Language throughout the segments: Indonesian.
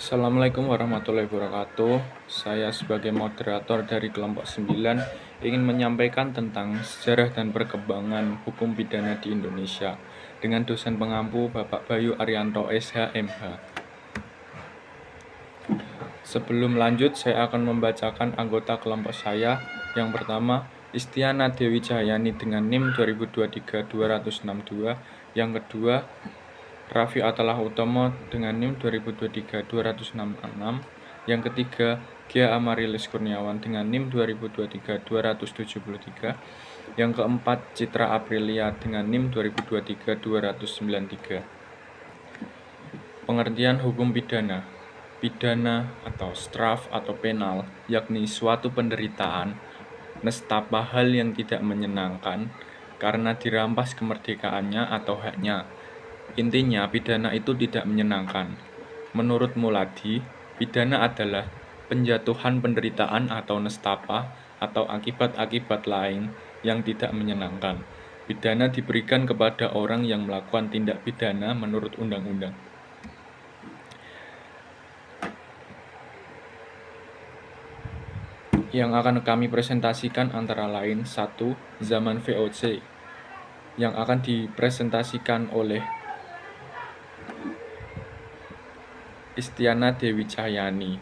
Assalamualaikum warahmatullahi wabarakatuh. Saya sebagai moderator dari kelompok 9 ingin menyampaikan tentang sejarah dan perkembangan hukum pidana di Indonesia dengan dosen pengampu Bapak Bayu Arianto SH.MH. Sebelum lanjut, saya akan membacakan anggota kelompok saya. Yang pertama, Istiana Dewi Cahyani dengan NIM 2023-262. Yang kedua, Raffi Attallah Utomo dengan NIM 2023-266. Yang ketiga, Gia Amarilis Kurniawan dengan NIM 2023-273. Yang keempat, Citra Aprilia dengan NIM 2023-293. Pengertian hukum pidana. Pidana atau straf atau penal, yakni suatu penderitaan, nestapa hal yang tidak menyenangkan karena dirampas kemerdekaannya atau haknya. Intinya, pidana itu tidak menyenangkan. Menurut Muladi, pidana adalah penjatuhan penderitaan atau nestapa atau akibat-akibat lain yang tidak menyenangkan. Pidana diberikan kepada orang yang melakukan tindak pidana menurut undang-undang. Yang akan kami presentasikan antara lain 1. Zaman VOC yang akan dipresentasikan oleh Istiana Dewi Cahyani.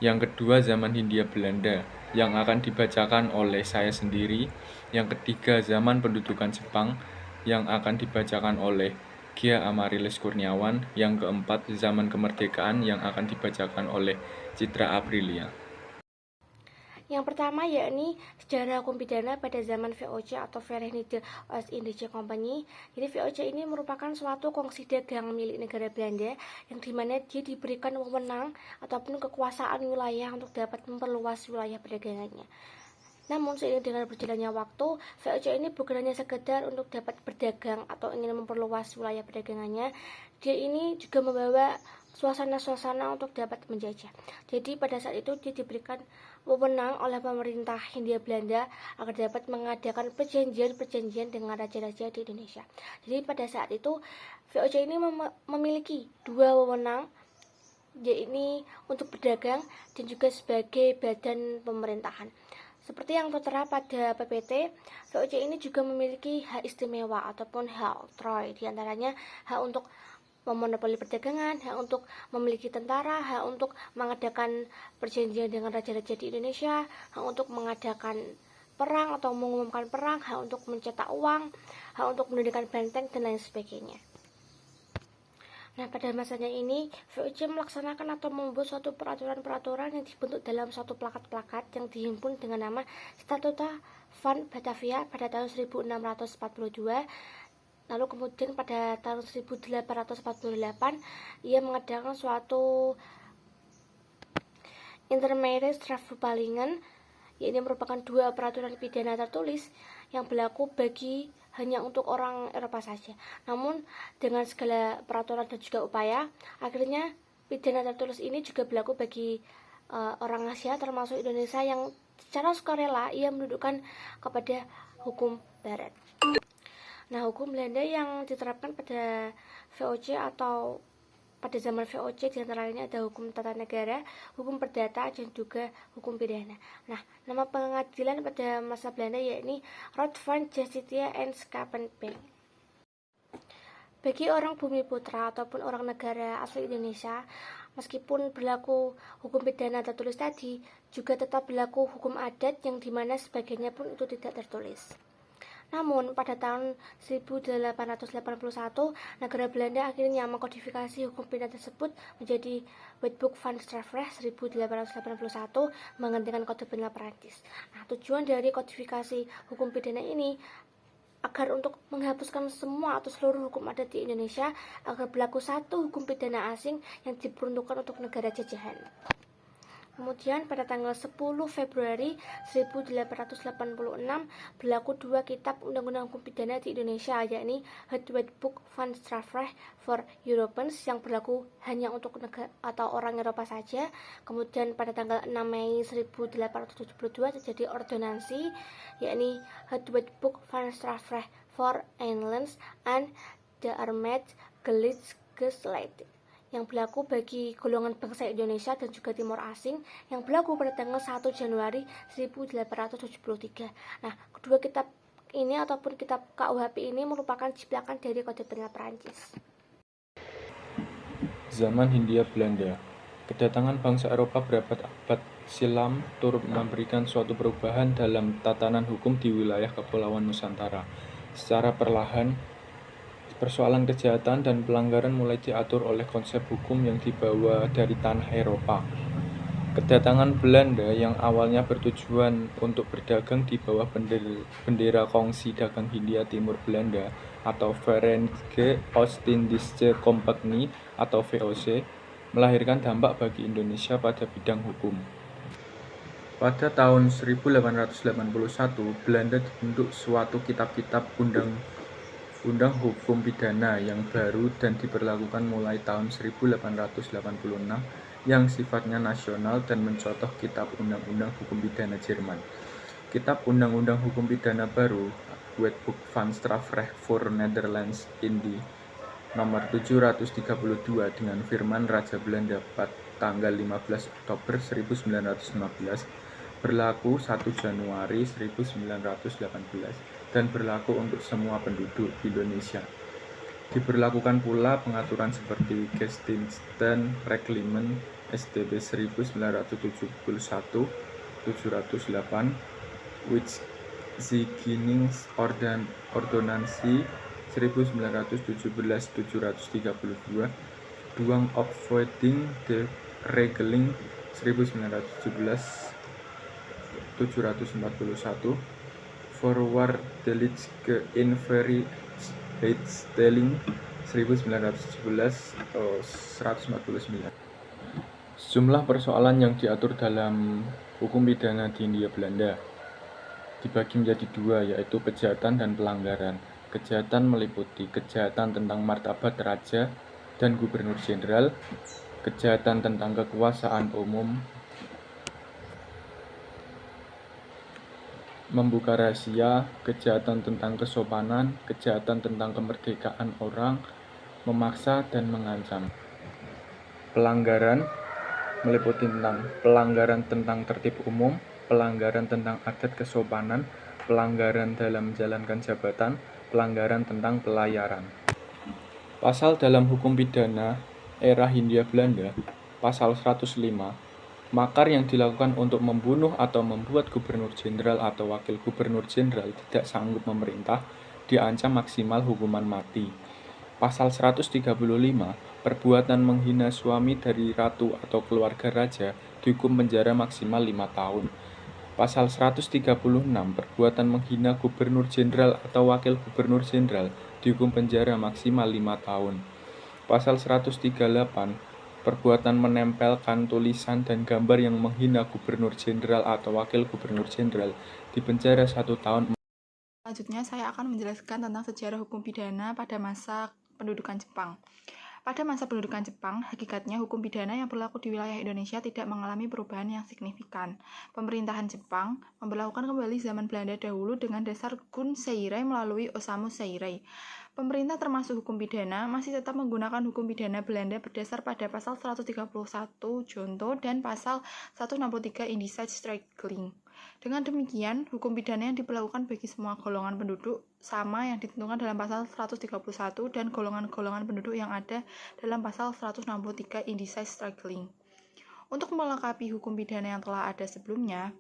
Yang kedua, zaman Hindia Belanda yang akan dibacakan oleh saya sendiri. Yang ketiga, zaman pendudukan Jepang yang akan dibacakan oleh Gia Amarilis Kurniawan. Yang keempat, zaman kemerdekaan yang akan dibacakan oleh Citra Aprilia. Yang pertama yakni sejarah hukum pidana pada zaman VOC atau Verenigde Oost-Indische Compagnie. Jadi VOC ini merupakan suatu kongsi dagang milik negara Belanda yang dimana dia diberikan wewenang ataupun kekuasaan wilayah untuk dapat memperluas wilayah perdagangannya. Namun seiring dengan berjalannya waktu, VOC ini bukan hanya sekedar untuk dapat berdagang atau ingin memperluas wilayah perdagangannya, dia ini juga membawa suasana-suasana untuk dapat menjajah. Jadi pada saat itu dia diberikan wewenang oleh pemerintah Hindia Belanda agar dapat mengadakan perjanjian-perjanjian dengan raja-raja di Indonesia. Jadi pada saat itu VOC ini memiliki dua wewenang, yaitu untuk berdagang dan juga sebagai badan pemerintahan. Seperti yang tertera pada PPT, VOC ini juga memiliki hak istimewa ataupun hak oktroy, diantaranya hak untuk memonopoli perdagangan, hak untuk memiliki tentara, hak untuk mengadakan perjanjian dengan raja-raja di Indonesia, hak untuk mengadakan perang atau mengumumkan perang, hak untuk mencetak uang, hak untuk mendirikan benteng, dan lain sebagainya. Nah, pada masanya ini, VOC melaksanakan atau membuat suatu peraturan-peraturan yang dibentuk dalam suatu plakat-plakat yang dihimpun dengan nama Statuta van Batavia pada tahun 1642. Lalu kemudian pada tahun 1848 ia mengadakan suatu Intermere Strafbepalingen, yaitu merupakan dua peraturan pidana tertulis yang berlaku bagi hanya untuk orang Eropa saja. Namun dengan segala peraturan dan juga upaya, akhirnya pidana tertulis ini juga berlaku bagi orang Asia termasuk Indonesia yang secara sukarela ia mendudukan kepada hukum Barat. Nah, hukum Belanda yang diterapkan pada VOC atau pada zaman VOC diantaranya ada hukum tata negara, hukum perdata, dan juga hukum pidana. Nah, nama pengadilan pada masa Belanda yakni Raad van Justitia en Schapenbank. Bagi orang bumi putra ataupun orang negara asli Indonesia, meskipun berlaku hukum pidana tertulis tadi, juga tetap berlaku hukum adat yang dimana sebagainya pun itu tidak tertulis. Namun pada tahun 1881 negara Belanda akhirnya mengkodifikasi hukum pidana tersebut menjadi Wetboek van Strafrecht 1881 menggantikan Kode Penal Perancis. Nah, tujuan dari kodifikasi hukum pidana ini agar untuk menghapuskan semua atau seluruh hukum adat di Indonesia agar berlaku satu hukum pidana asing yang diperuntukkan untuk negara jajahan. Kemudian pada tanggal 10 Februari 1886 berlaku dua kitab undang-undang hukum pidana di Indonesia, yakni Het Wetboek van Strafrecht for Europeans yang berlaku hanya untuk negara atau orang Eropa saja. Kemudian pada tanggal 6 Mei 1872 terjadi ordonansi, yakni Het Wetboek van Strafrecht for Eilanden and the Armed Gelijkgeslecht, yang berlaku bagi golongan bangsa Indonesia dan juga Timor Asing yang berlaku pada tanggal 1 Januari 1873. Nah, kedua kitab ini ataupun kitab KUHP ini merupakan ciplakan dari Kode Penil Perancis. Zaman Hindia Belanda. Kedatangan bangsa Eropa berabad-abad silam turut memberikan suatu perubahan dalam tatanan hukum di wilayah Kepulauan Nusantara. Secara perlahan, persoalan kejahatan dan pelanggaran mulai diatur oleh konsep hukum yang dibawa dari tanah Eropa. Kedatangan Belanda yang awalnya bertujuan untuk berdagang di bawah bendera Kongsi Dagang Hindia Timur Belanda atau Verenigde Oost-Indische Compagnie atau VOC, melahirkan dampak bagi Indonesia pada bidang hukum. Pada tahun 1881, Belanda dibentuk suatu kitab-kitab undang hukum pidana yang baru dan diberlakukan mulai tahun 1886 yang sifatnya nasional dan mencontoh kitab undang-undang hukum pidana Jerman. Kitab undang-undang hukum pidana baru, Wetboek van Strafrecht voor Nederlands Indie, nomor 732 dengan firman Raja Belanda pada tanggal 15 Oktober 1915 berlaku 1 Januari 1918 dan berlaku untuk semua penduduk Indonesia. Diberlakukan pula pengaturan seperti Gestichten Reglement STB 1971 708, Wijzigingsordonnantie 1917-732, Dwang Opvoeding de Regeling 1917-741, Voorwaardelijke Invrijheidstelling 1917-149. Sejumlah persoalan yang diatur dalam hukum pidana di Hindia Belanda dibagi menjadi dua, yaitu kejahatan dan pelanggaran. Kejahatan meliputi kejahatan tentang martabat raja dan gubernur jenderal, kejahatan tentang kekuasaan umum, membuka rahasia, kejahatan tentang kesopanan, kejahatan tentang kemerdekaan orang, memaksa dan mengancam. Pelanggaran meliputi tentang pelanggaran tentang tertib umum, pelanggaran tentang adat kesopanan, pelanggaran dalam menjalankan jabatan, pelanggaran tentang pelayaran. Pasal dalam hukum pidana era Hindia Belanda, pasal 105, makar yang dilakukan untuk membunuh atau membuat gubernur jenderal atau wakil gubernur jenderal tidak sanggup memerintah, diancam maksimal hukuman mati. Pasal 135, perbuatan menghina suami dari ratu atau keluarga raja dihukum penjara maksimal 5 tahun. Pasal 136, perbuatan menghina gubernur jenderal atau wakil gubernur jenderal dihukum penjara maksimal 5 tahun. Pasal 138, perbuatan menempelkan tulisan dan gambar yang menghina gubernur jenderal atau wakil gubernur jenderal dipenjara 1 tahun. Selanjutnya saya akan menjelaskan tentang sejarah hukum pidana pada masa pendudukan Jepang. Pada masa pendudukan Jepang, hakikatnya hukum pidana yang berlaku di wilayah Indonesia tidak mengalami perubahan yang signifikan. Pemerintahan Jepang memberlakukan kembali zaman Belanda dahulu dengan dasar Gun Seirei melalui Osamu Seirei. Pemerintah termasuk hukum pidana masih tetap menggunakan hukum pidana Belanda berdasar pada pasal 131 Jonto dan pasal 163 Indicate Strangling. Dengan demikian, hukum pidana yang diberlakukan bagi semua golongan penduduk sama yang ditentukan dalam pasal 131 dan golongan-golongan penduduk yang ada dalam pasal 163 Indicate Strangling. Untuk melengkapi hukum pidana yang telah ada sebelumnya,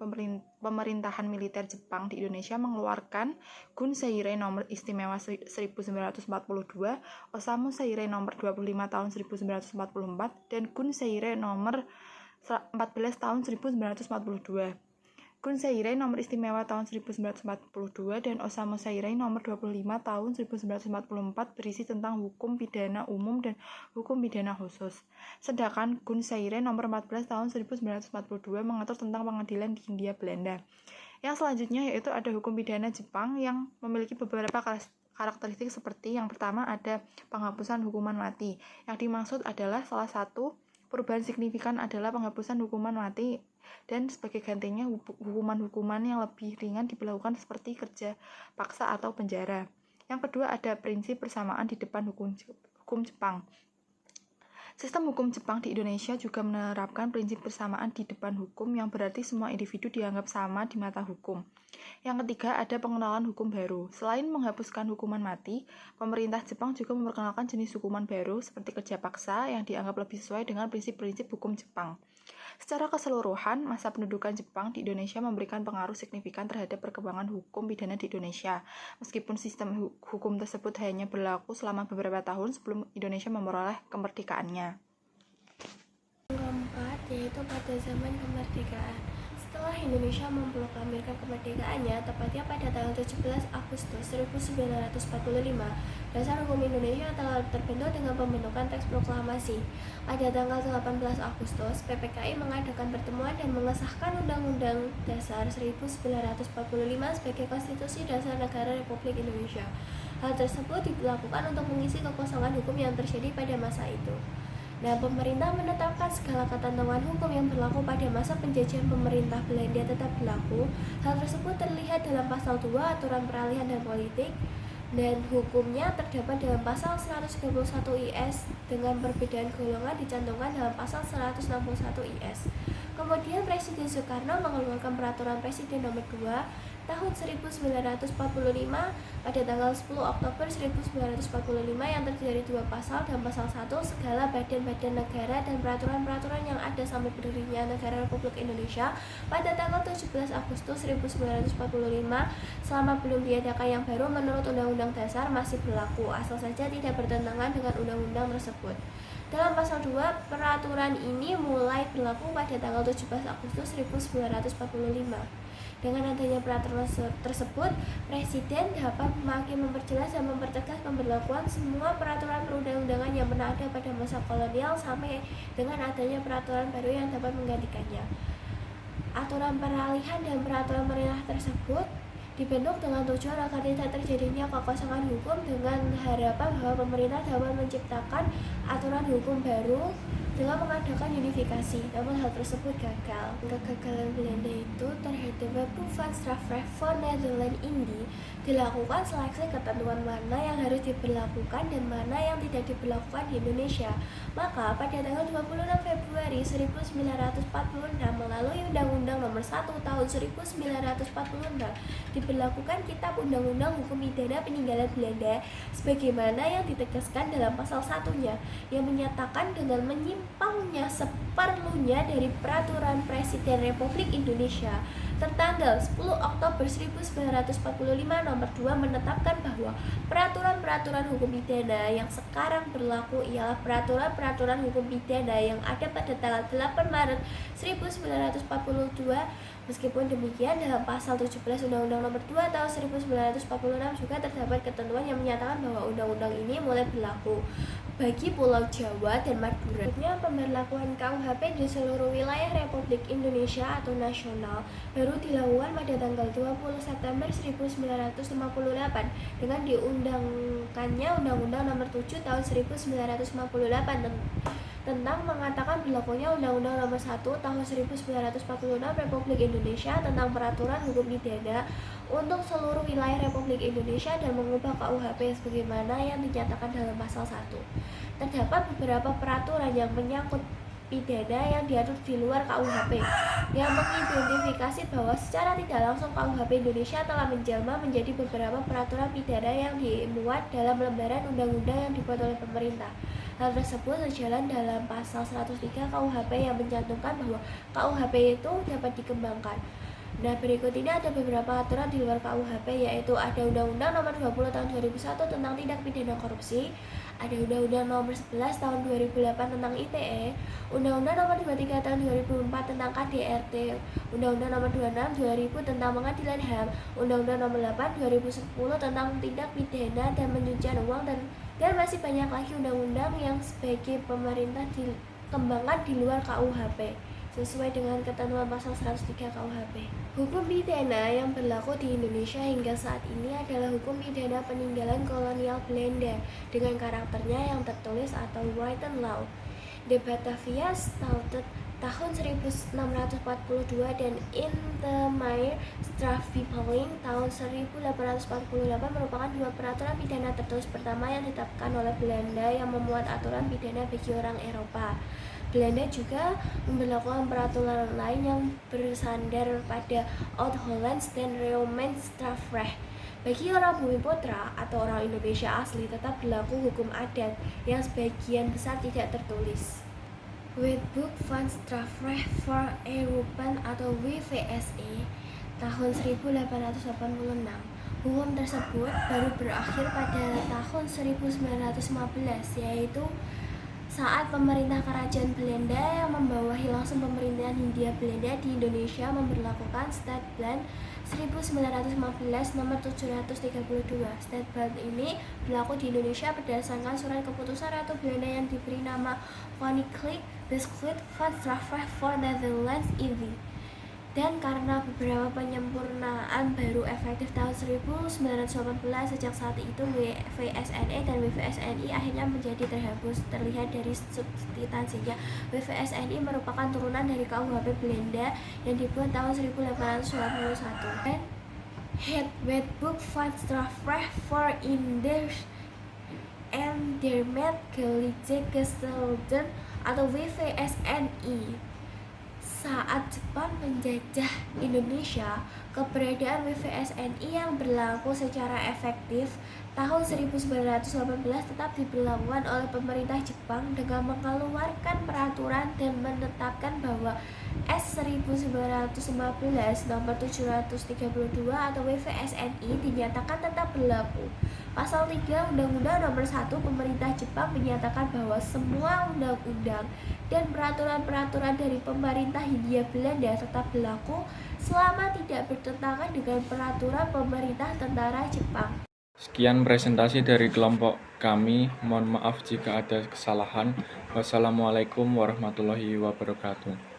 pemerintahan militer Jepang di Indonesia mengeluarkan Gun Seirei nomor istimewa 1942, Osamu Seirei nomor 25 tahun 1944, dan Gun Seirei nomor 14 tahun 1942. Gun Seirei nomor istimewa tahun 1942 dan Osamu Seirei nomor 25 tahun 1944 berisi tentang hukum pidana umum dan hukum pidana khusus. Sedangkan Gun Seirei nomor 14 tahun 1942 mengatur tentang pengadilan di Hindia Belanda. Yang selanjutnya yaitu ada hukum pidana Jepang yang memiliki beberapa karakteristik seperti yang pertama ada penghapusan hukuman mati. Yang dimaksud adalah salah satu perubahan signifikan adalah penghapusan hukuman mati dan sebagai gantinya hukuman-hukuman yang lebih ringan diberlakukan seperti kerja paksa atau penjara. Yang kedua ada prinsip persamaan di depan hukum Jepang. Sistem hukum Jepang di Indonesia juga menerapkan prinsip persamaan di depan hukum yang berarti semua individu dianggap sama di mata hukum. Yang ketiga, ada pengenalan hukum baru. Selain menghapuskan hukuman mati, pemerintah Jepang juga memperkenalkan jenis hukuman baru seperti kerja paksa yang dianggap lebih sesuai dengan prinsip-prinsip hukum Jepang. Secara keseluruhan, masa pendudukan Jepang di Indonesia memberikan pengaruh signifikan terhadap perkembangan hukum pidana di Indonesia. Meskipun sistem hukum tersebut hanya berlaku selama beberapa tahun sebelum Indonesia memperoleh kemerdekaannya. Yang keempat, yaitu pada zaman kemerdekaan. Setelah Indonesia memproklamirkan kemerdekaannya, tepatnya pada tanggal 17 Agustus 1945, dasar hukum Indonesia telah terbentuk dengan pembentukan teks proklamasi. Pada tanggal 18 Agustus, PPKI mengadakan pertemuan dan mengesahkan Undang-Undang Dasar 1945 sebagai Konstitusi Dasar Negara Republik Indonesia. Hal tersebut dilakukan untuk mengisi kekosongan hukum yang terjadi pada masa itu. Nah, pemerintah menetapkan segala ketentuan hukum yang berlaku pada masa penjajahan pemerintah Belanda tetap berlaku. Hal tersebut terlihat dalam pasal 2 Aturan Peralihan dan Politik, dan hukumnya terdapat dalam pasal 131 IS dengan perbedaan golongan dicantumkan dalam pasal 161 IS. Kemudian Presiden Soekarno mengeluarkan Peraturan Presiden Nomor 2 tahun 1945 pada tanggal 10 Oktober 1945 yang terdiri dari 2 pasal dan pasal 1 segala badan-badan negara dan peraturan-peraturan yang ada sampai berdirinya Negara Republik Indonesia pada tanggal 17 Agustus 1945 selama belum diadakan yang baru menurut Undang-Undang Dasar masih berlaku asal saja tidak bertentangan dengan undang-undang tersebut. Dalam pasal 2, peraturan ini mulai berlaku pada tanggal 17 Agustus 1945. Dengan adanya peraturan tersebut, Presiden dapat makin memperjelas dan mempertegas pemberlakuan semua peraturan perundang-undangan yang pernah ada pada masa kolonial sampai dengan adanya peraturan baru yang dapat menggantikannya. Aturan peralihan dan peraturan pemerintah tersebut dibentuk dengan tujuan agar tidak terjadinya kekosongan hukum dengan harapan bahwa pemerintah dapat menciptakan aturan hukum baru dengan mengadakan unifikasi. Namun hal tersebut gagal. Kegagalan Belanda itu terhadap Wetboven Strafrecht Nederland Indië dilakukan seleksi ketentuan mana yang harus diberlakukan dan mana yang tidak diberlakukan di Indonesia. Maka pada tanggal 26 Februari 1946 melalui Undang-Undang Nomor 1 Tahun 1946 diberlakukan Kitab Undang-Undang Hukum Pidana Peninggalan Belanda sebagaimana yang ditegaskan dalam pasal 1-nya yang menyatakan dengan menyimpangnya seperlunya dari Peraturan Presiden Republik Indonesia tertanggal 10 Oktober 1945 nomor 2 menetapkan bahwa peraturan-peraturan hukum pidana yang sekarang berlaku ialah peraturan-peraturan hukum pidana yang ada pada tanggal 8 Maret 1942. Meskipun demikian, dalam pasal 17 Undang-Undang Nomor 2 Tahun 1946 juga terdapat ketentuan yang menyatakan bahwa undang-undang ini mulai berlaku bagi Pulau Jawa dan Madura. Pemberlakuan KUHP di seluruh wilayah Republik Indonesia atau nasional baru dilakukan pada tanggal 20 September 1958 dengan diundangkannya Undang-Undang Nomor 7 Tahun 1958 tentang mengatakan berlakunya Undang-Undang Nomor 1 Tahun 1946 Republik Indonesia tentang peraturan hukum pidana untuk seluruh wilayah Republik Indonesia dan mengubah KUHP sebagaimana yang dinyatakan dalam pasal 1. Terdapat beberapa peraturan yang menyangkut pidana yang diatur di luar KUHP yang mengidentifikasi bahwa secara tidak langsung KUHP Indonesia telah menjelma menjadi beberapa peraturan pidana yang dimuat dalam lembaran undang-undang yang dibuat oleh pemerintah. Hal tersebut sejalan dalam pasal 103 KUHP yang mencantumkan bahwa KUHP itu dapat dikembangkan. Nah, berikut ini ada beberapa aturan di luar KUHP, yaitu ada Undang-Undang Nomor 20 Tahun 2001 tentang tindak pidana korupsi, ada Undang-Undang Nomor 11 Tahun 2008 tentang ITE, Undang-Undang Nomor 23 Tahun 2004 tentang KDRT, Undang-Undang Nomor 26 2000 tentang pengadilan HAM, Undang-Undang Nomor 8 2010 tentang tindak pidana dan pencucian uang, dan masih banyak lagi undang-undang yang sebagai pemerintah dikembangkan di luar KUHP sesuai dengan ketentuan pasal 103 KUHP. Hukum pidana yang berlaku di Indonesia hingga saat ini adalah hukum pidana peninggalan kolonial Belanda dengan karakternya yang tertulis atau written law. The Batavia Statute tahun 1642 dan Intermare Strafverpakking tahun 1848 merupakan dua peraturan pidana tertulis pertama yang ditetapkan oleh Belanda yang memuat aturan pidana bagi orang Eropa. Belanda juga memberlakukan peraturan lain yang bersandar pada Oud-Hollands dan Romeinse strafrecht. Bagi orang Bumi Putra atau orang Indonesia asli tetap berlaku hukum adat yang sebagian besar tidak tertulis. Wetboek van Strafrecht voor Europen atau WVSE tahun 1886. Hukum tersebut baru berakhir pada tahun 1915, yaitu saat pemerintah kerajaan Belanda yang membawahi langsung pemerintahan Hindia Belanda di Indonesia memberlakukan Stadplan 1915 nomor 732. Stadplan ini berlaku di Indonesia berdasarkan surat keputusan Ratu Belanda yang diberi nama Koninklijk Besluit van Strafrecht voor Nederlands IV. Dan karena beberapa penyempurnaan baru efektif tahun 1918, sejak saat itu WVSNE dan WVSNI akhirnya menjadi terhapus. Terlihat dari substansinya, WVSNI merupakan turunan dari KUHP Belanda yang dibuat tahun 1891. Dan Het Wetboek van Strafrecht voor Inders en Dermet Gelijkgestelden atau WVSNI. Saat Jepang menjajah Indonesia, keberadaan WVSNI yang berlaku secara efektif tahun 1918 tetap diberlakukan oleh pemerintah Jepang dengan mengeluarkan peraturan dan menetapkan bahwa S 1915 nomor 732 atau WVSNI dinyatakan tetap berlaku. Pasal 3 Undang-Undang Nomor 1 Pemerintah Jepang menyatakan bahwa semua undang-undang dan peraturan-peraturan dari pemerintah Hindia Belanda tetap berlaku selama tidak bertentangan dengan peraturan pemerintah tentara Jepang. Sekian presentasi dari kelompok kami. Mohon maaf jika ada kesalahan. Wassalamualaikum warahmatullahi wabarakatuh.